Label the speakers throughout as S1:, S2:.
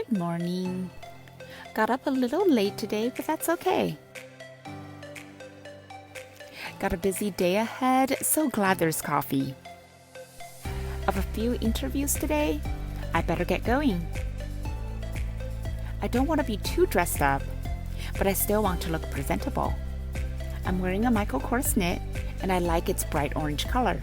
S1: Good morning. Got up a little late today, but that's okay. Got a busy day ahead, so glad there's coffee. Of a few interviews today, I better get going. I don't want to be too dressed up, but I still want to look presentable. I'm wearing a Michael Kors knit, and I like its bright orange color.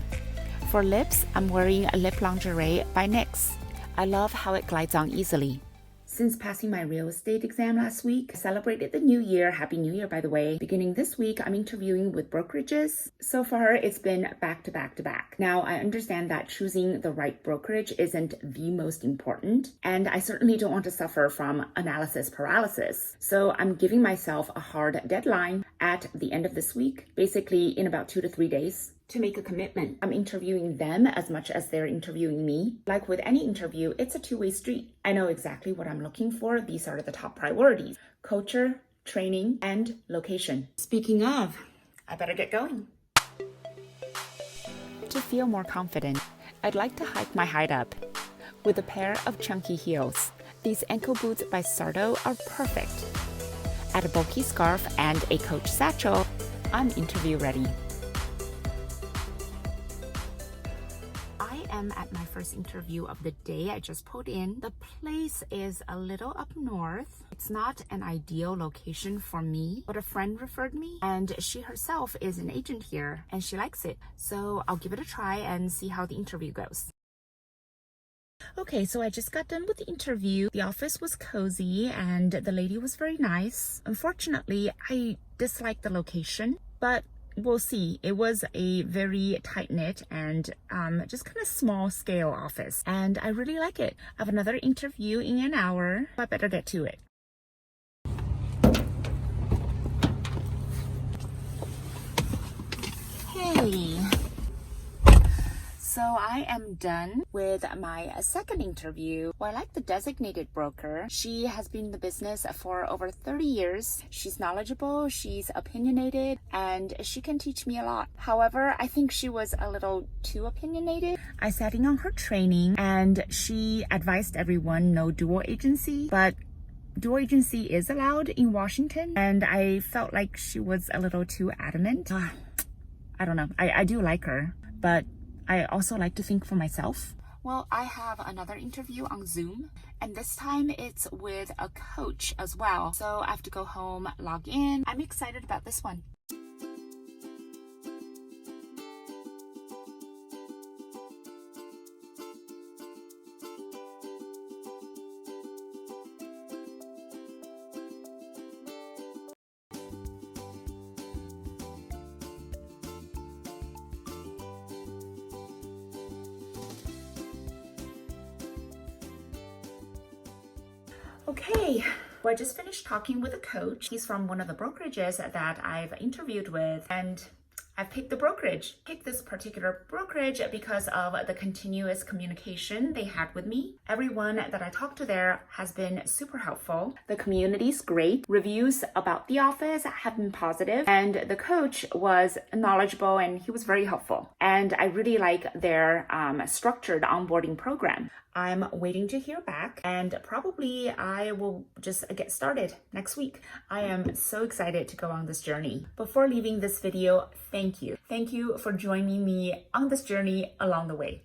S1: For lips, I'm wearing a lip lingerie by NYX. I love how it glides on easily. Since passing my real estate exam last week, I celebrated the new year. Happy New Year, by the way. Beginning this week, I'm interviewing with brokerages. So far, it's been back to back to back. Now, I understand that choosing the right brokerage isn't the most important, and I certainly don't want to suffer from analysis paralysis. So I'm giving myself a hard deadline at the end of this week, basically in about 2 to 3 days, to make a commitment. I'm interviewing them as much as they're interviewing me. Like with any interview, it's a two-way street. I know exactly what I'm looking for. These are the top priorities: culture, training, and location. Speaking of, I better get going. To feel more confident, I'd like to hike my height up with a pair of chunky heels. These ankle boots by Sardo are perfect. Add a bulky scarf and a Coach satchel. I'm interview ready. I am at my first interview of the day. I just pulled in. The place is a little up north. It's not an ideal location for me, but a friend referred me, and she herself is an agent here and she likes it. So I'll give it a try and see how the interview goes. Okay, so I just got done with the interview. The office was cozy and the lady was very nice. Unfortunately, I disliked the location, but we'll see. It was a very tight-knit and just kind of small-scale office, and I really like it. I have another interview in an hour. I better get to it. Hey. So I am done with my second interview. Well, I like the designated broker. She has been in the business for over 30 years. She's knowledgeable, she's opinionated, and she can teach me a lot. However, I think she was a little too opinionated. I sat in on her training and she advised everyone no dual agency, but dual agency is allowed in Washington, and I felt like she was a little too adamant. I don't know. I do like her, but I also like to think for myself. Well, I have another interview on Zoom, and this time it's with a coach as well. So I have to go home, log in. I'm excited about this one. Okay, well, I just finished talking with a coach. He's from one of the brokerages that I've interviewed with, and I've picked the brokerage. Picked this particular brokerage because of the continuous communication they had with me. Everyone that I talked to there has been super helpful. The community's great. Reviews about the office have been positive, and the coach was knowledgeable and he was very helpful. And I really like their structured onboarding program. I'm waiting to hear back, and probably I will just get started next week. I am so excited to go on this journey. Before leaving this video, thank you. Thank you for joining me on this journey along the way.